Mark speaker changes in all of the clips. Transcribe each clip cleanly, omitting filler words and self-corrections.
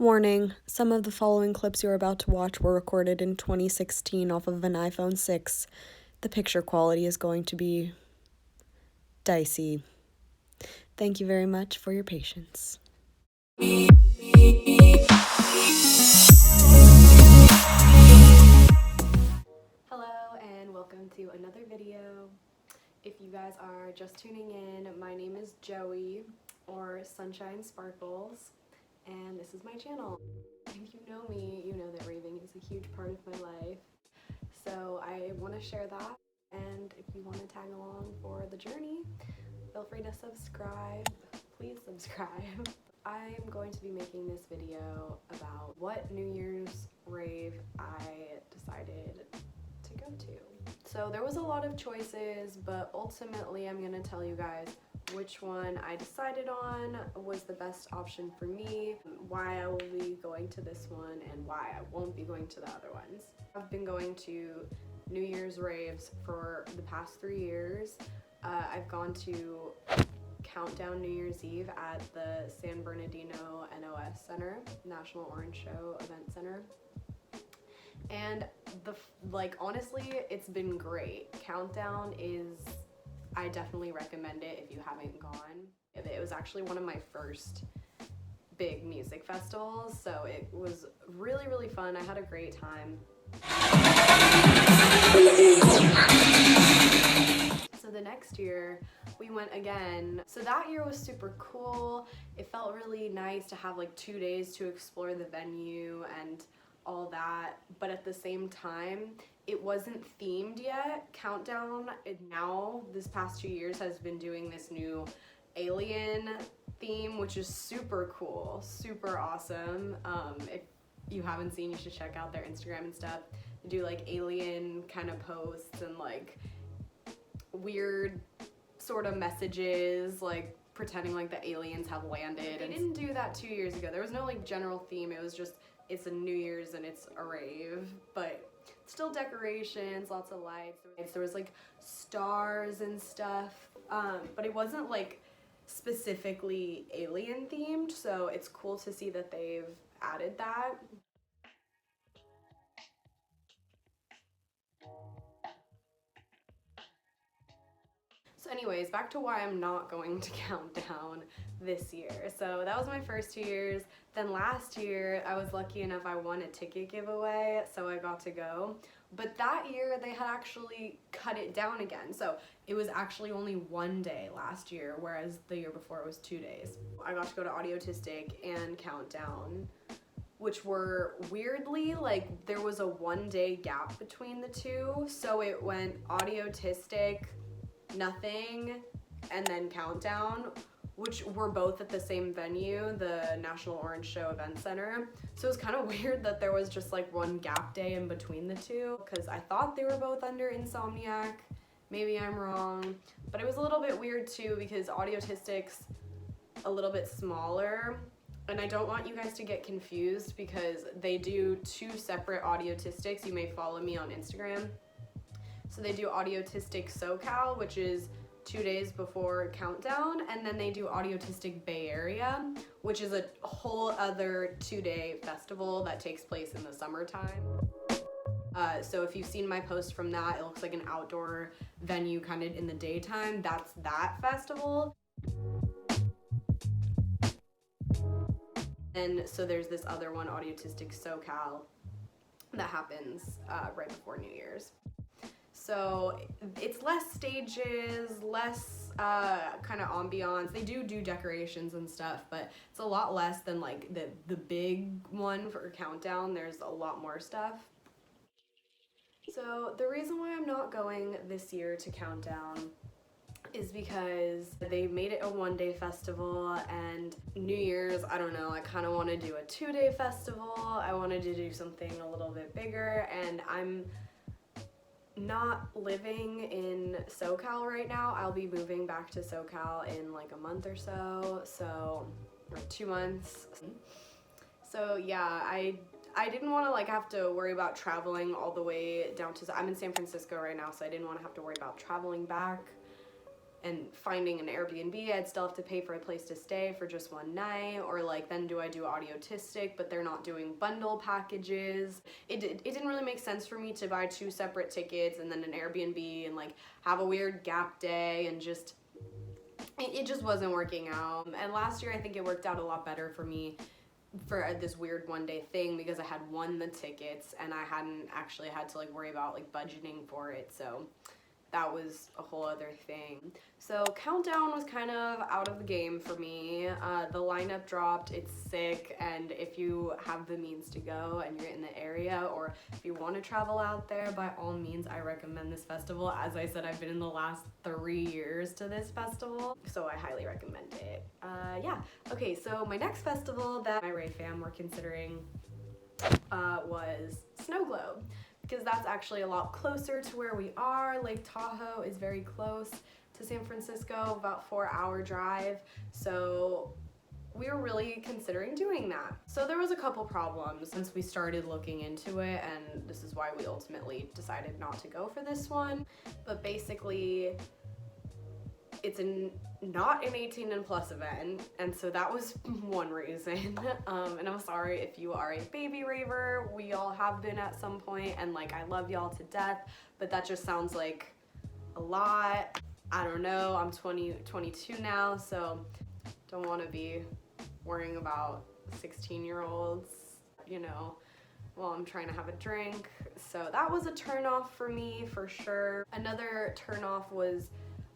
Speaker 1: Warning, some of the following clips you're about to watch were recorded in 2016 off of an iPhone 6. The picture quality is going to be dicey. Thank you very much for your patience.
Speaker 2: Hello and welcome to another video. If you guys are just tuning in, my name is Joey, or Sunshine Sparkles, and this is my channel. If you know me, you know that raving is a huge part of my life, so I want to share that, and if you want to tag along for the journey, feel free to subscribe. Please subscribe. I'm going to be making this video about what New Year's rave I decided to go to. So there was a lot of choices, but ultimately I'm going to tell you guys which one I decided on was the best option for me, why I will be going to this one, and why I won't be going to the other ones. I've been going to New Year's raves for the past 3 years. I've gone to Countdown New Year's Eve at the San Bernardino NOS Center, National Orange Show Event Center. And honestly, it's been great. Countdown I definitely recommend it if you haven't gone. It was actually one of my first big music festivals, so it was really, really fun. I had a great time. So the next year we went again. So that year was super cool. It felt really nice to have like 2 days to explore the venue and all that, but at the same time it wasn't themed yet. Countdown now this past 2 years has been doing this new alien theme, which is super cool, super awesome. If you haven't seen, you should check out their Instagram and stuff. They do like alien kind of posts and like weird sort of messages, like pretending like the aliens have landed. They didn't do that 2 years ago. There was no like general theme. It was just, it's a New Year's and it's a rave, but still decorations, lots of lights. There was like stars and stuff, but it wasn't like specifically alien themed, so it's cool to see that they've added that. So anyways, back to why I'm not going to Countdown this year. So that was my first 2 years. Then last year, I was lucky enough I won a ticket giveaway, so I got to go. But that year, they had actually cut it down again. So it was actually only 1 day last year, whereas the year before it was 2 days. I got to go to Audiotistic and Countdown, which were weirdly, like, there was a 1 day gap between the two. So it went Audiotistic, nothing, and then Countdown, which were both at the same venue, the National Orange Show Event Center. So it was kind of weird that there was just like one gap day in between the two, because I thought they were both under Insomniac. Maybe I'm wrong, but it was a little bit weird too because Audiotistic's a little bit smaller, and I don't want you guys to get confused because they do 2 separate Audiotistics. You may follow me on Instagram. So they do Audiotistic SoCal, which is 2 days before Countdown, and then they do Audiotistic Bay Area, which is a whole other 2-day festival that takes place in the summertime. So if you've seen my post from that, it looks like an outdoor venue kind of in the daytime. That's that festival. And so there's this other one, Audiotistic SoCal, that happens right before New Year's. So it's less stages, less kind of ambiance. They do decorations and stuff, but it's a lot less than like the big one for Countdown. There's a lot more stuff. So the reason why I'm not going this year to Countdown is because they made it a 1-day festival, and New Year's, I don't know, I kind of want to do a 2-day festival. I wanted to do something a little bit bigger, and I'm not living in SoCal right now. I'll be moving back to SoCal in like a month or so, or 2 months. So yeah, I didn't want to like have to worry about traveling all the way down to, I'm in San Francisco right now, so I didn't want to have to worry about traveling back and finding an Airbnb, I'd still have to pay for a place to stay for just one night, or like then do I do audiotistic, but they're not doing bundle packages. It didn't really make sense for me to buy 2 separate tickets and then an Airbnb and like have a weird gap day, and just it just wasn't working out. And last year I think it worked out a lot better for me for this weird one day thing, because I had won the tickets and I hadn't actually had to like worry about like budgeting for it, so that was a whole other thing. So Countdown was kind of out of the game for me. The lineup dropped, it's sick, and if you have the means to go and you're in the area, or if you want to travel out there, by all means I recommend this festival. As I said, I've been in the last 3 years to this festival, so I highly recommend it. Yeah, okay, so my next festival that my Rave fam were considering was SNOWGLOBE, because that's actually a lot closer to where we are. Lake Tahoe is very close to San Francisco, about 4-hour drive, so we were really considering doing that. So there was a couple problems since we started looking into it, and this is why we ultimately decided not to go for this one. But basically, it's not an 18 and plus event, and so that was one reason. And I'm sorry if you are a baby raver, we all have been at some point, and like I love y'all to death, but that just sounds like a lot. I don't know, I'm 22 now, so don't want to be worrying about 16-year-olds, you know, while I'm trying to have a drink. So that was a turnoff for me for sure. Another turnoff was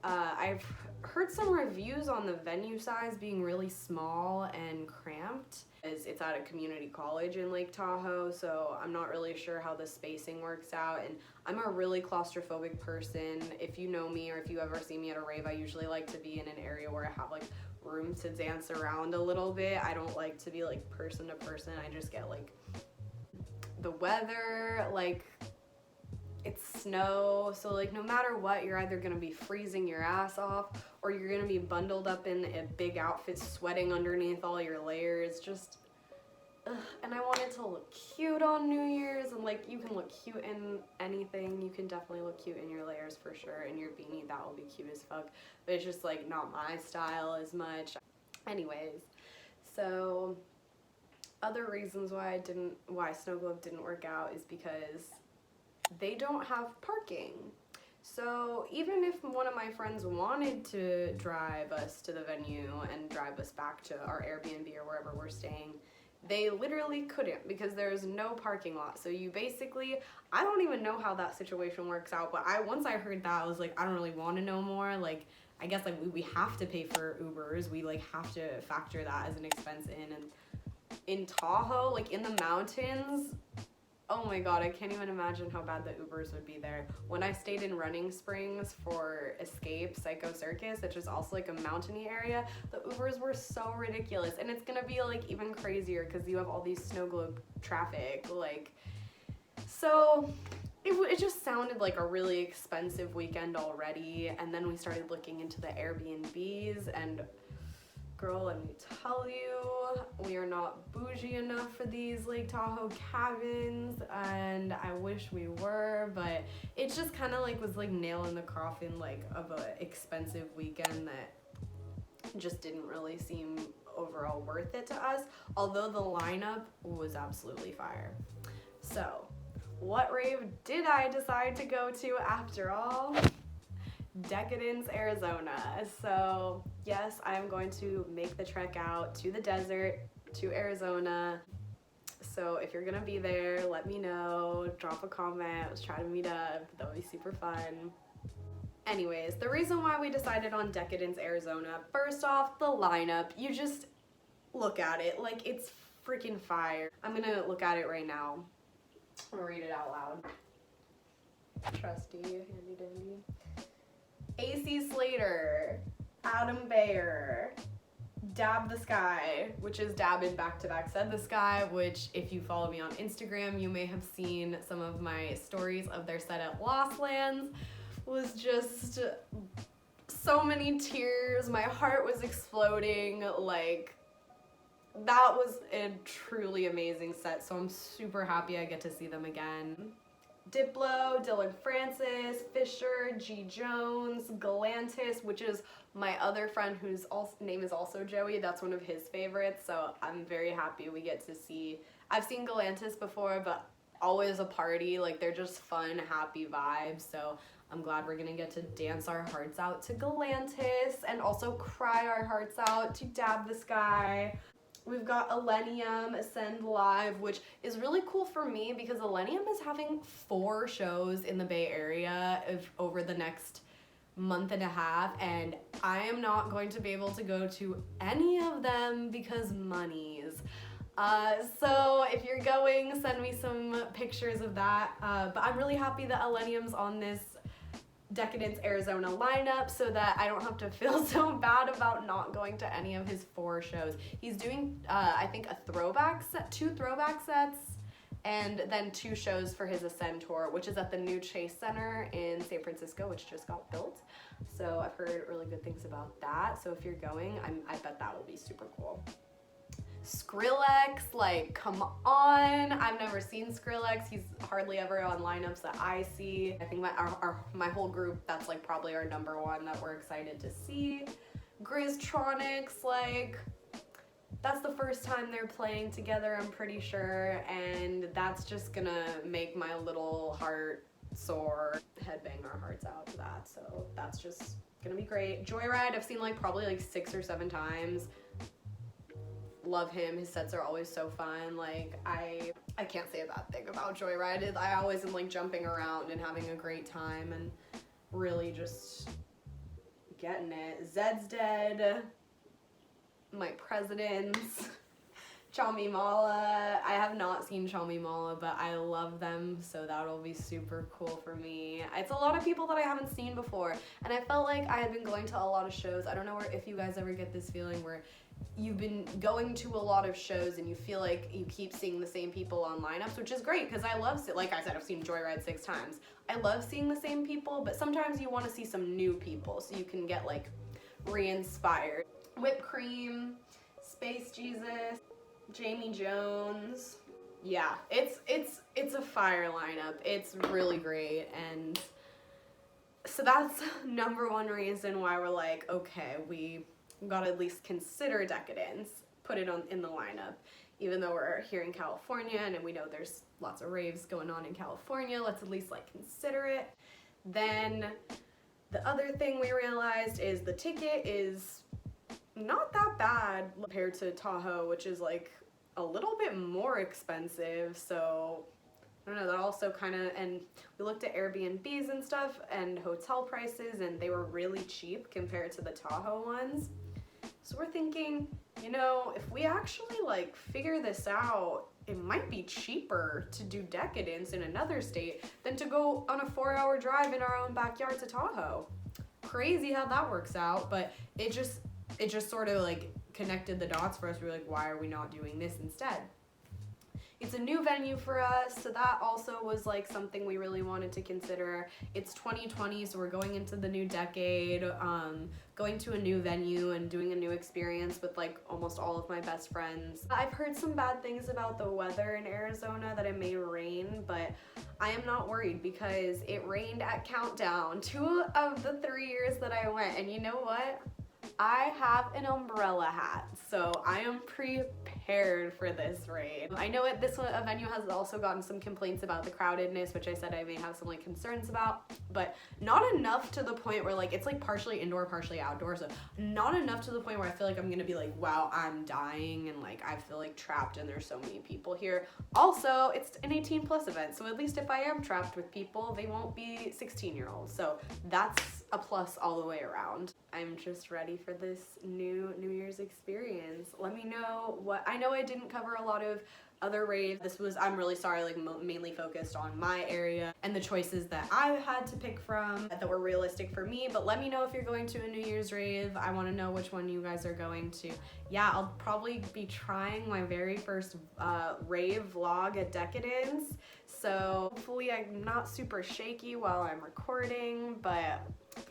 Speaker 2: I've heard some reviews on the venue size being really small and cramped, as it's at a community college in Lake Tahoe, so I'm not really sure how the spacing works out, and I'm a really claustrophobic person. If you know me, or if you ever see me at a rave, I usually like to be in an area where I have like room to dance around a little bit. I don't like to be like person to person. I just get like the weather, like it's snow, so like no matter what, you're either gonna be freezing your ass off, or you're gonna be bundled up in a big outfit sweating underneath all your layers. Just and I wanted to look cute on New Year's, and like you can look cute in anything. You can definitely look cute in your layers for sure, and your beanie, that will be cute as fuck, but it's just like not my style as much. Anyways, so other reasons why SNOWGLOBE didn't work out is because they don't have parking. So even if one of my friends wanted to drive us to the venue and drive us back to our Airbnb or wherever we're staying, they literally couldn't, because there's no parking lot. So you basically, I don't even know how that situation works out, but once I heard that, I was like, I don't really want to know more. Like, I guess like we have to pay for Ubers. We like have to factor that as an expense in. And in Tahoe, like in the mountains, oh my god, I can't even imagine how bad the Ubers would be there. When I stayed in Running Springs for Escape Psycho Circus, which is also like a mountainy area, the Ubers were so ridiculous. And it's gonna be like even crazier because you have all these SNOWGLOBE traffic. Like, so it just sounded like a really expensive weekend already. And then we started looking into the Airbnbs, and girl, let me tell you, we are not bougie enough for these Lake Tahoe cabins, and I wish we were, but it just kind of like was like nail in the coffin like of a expensive weekend that just didn't really seem overall worth it to us, although the lineup was absolutely fire. So what rave did I decide to go to after all? Decadence, Arizona. So yes, I'm going to make the trek out to the desert, to Arizona. So if you're gonna be there, let me know, drop a comment, let's try to meet up, that would be super fun. Anyways, the reason why we decided on Decadence, Arizona, first off, the lineup, you just look at it, like it's freaking fire. I'm gonna look at it right now. I'm gonna read it out loud. Trusty, handy dandy. AC Slater, Adam Bayer, Dab the Sky, which is Dab in Back to Back Said the Sky, which if you follow me on Instagram, you may have seen some of my stories of their set at Lost Lands. Was just so many tears. My heart was exploding. Like, that was a truly amazing set, so I'm super happy I get to see them again. Diplo, Dylan Francis, Fisher, G. Jones, Galantis, which is my other friend whose name is also Joey. That's one of his favorites, so I'm very happy we get to see. I've seen Galantis before, but always a party. Like, they're just fun, happy vibes, so I'm glad we're gonna get to dance our hearts out to Galantis and also cry our hearts out to Dab the Sky. We've got Illenium Ascend Live, which is really cool for me because Illenium is having 4 shows in the Bay Area over the next month and a half, and I am not going to be able to go to any of them because monies. So if you're going, send me some pictures of that. But I'm really happy that Illenium's on this Decadence Arizona lineup so that I don't have to feel so bad about not going to any of his 4 shows. He's doing, I think, 2 throwback sets, and then 2 shows for his Ascend tour, which is at the new Chase Center in San Francisco, which just got built. So I've heard really good things about that. So if you're going, I bet that will be super cool. Skrillex, like, come on. I've never seen Skrillex. He's hardly ever on lineups that I see. I think my whole group, that's like probably our #1 that we're excited to see. Grizztronics, like, that's the first time they're playing together, I'm pretty sure, and that's just gonna make my little heart soar, headbang our hearts out to that, so that's just gonna be great. Joyride, I've seen like probably like 6 or 7 times. Love him. His sets are always so fun. Like, I can't say a bad thing about Joyride. I always am like jumping around and having a great time and really just getting it. Zed's Dead, My Presidents, Chami Mala. I have not seen Chami Mala, but I love them, so that'll be super cool for me. It's a lot of people that I haven't seen before, and I felt like I had been going to a lot of shows. I don't know if you guys ever get this feeling where you've been going to a lot of shows and you feel like you keep seeing the same people on lineups, which is great because I love, like I said, I've seen Joyride 6 times. I love seeing the same people, but sometimes you want to see some new people so you can get like re-inspired. Whipped Cream, Space Jesus, Jamie Jones. Yeah, it's a fire lineup. It's really great, and so that's #1 reason why we're like, okay, we gotta at least consider Decadence, put it in the lineup, even though we're here in California and we know there's lots of raves going on in California. Let's at least like consider it. Then the other thing we realized is the ticket is not that bad compared to Tahoe, which is like a little bit more expensive. So I don't know, that also kind of, and we looked at Airbnbs and stuff and hotel prices, and they were really cheap compared to the Tahoe ones. So we're thinking, you know, if we actually like figure this out, it might be cheaper to do Decadence in another state than to go on a 4-hour drive in our own backyard to Tahoe. Crazy how that works out, but it just sort of like connected the dots for us. We were like, why are we not doing this instead? It's a new venue for us, so that also was like something we really wanted to consider. It's 2020, so we're going into the new decade, going to a new venue and doing a new experience with like almost all of my best friends. I've heard some bad things about the weather in Arizona, that it may rain, but I am not worried because it rained at Countdown 2 of the 3 years that I went, and you know what? I have an umbrella hat, so I am prepared for this rain. I know this venue has also gotten some complaints about the crowdedness, which I said I may have some like concerns about, but not enough to the point where like it's like partially indoor, partially outdoor, so not enough to the point where I feel like I'm gonna be like, wow, I'm dying, and like I feel like trapped and there's so many people here. Also, it's an 18+ event, so at least if I am trapped with people, they won't be 16-year-olds, so that's a plus all the way around. I'm just ready for this New Year's experience. Let me know what, I know I didn't cover a lot of other raves. This was, I'm really sorry, like mainly focused on my area and the choices that I had to pick from that were realistic for me, but let me know if you're going to a New Year's rave. I want to know which one you guys are going to. Yeah, I'll probably be trying my very first rave vlog at Decadence, so hopefully I'm not super shaky while I'm recording, but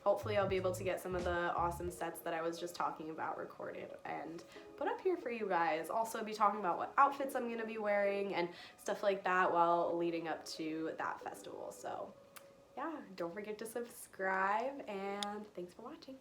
Speaker 2: hopefully I'll be able to get some of the awesome sets that I was just talking about recorded and put up here for you guys. Also be talking about what outfits I'm going to be wearing and stuff like that while leading up to that festival. So yeah, don't forget to subscribe, and thanks for watching.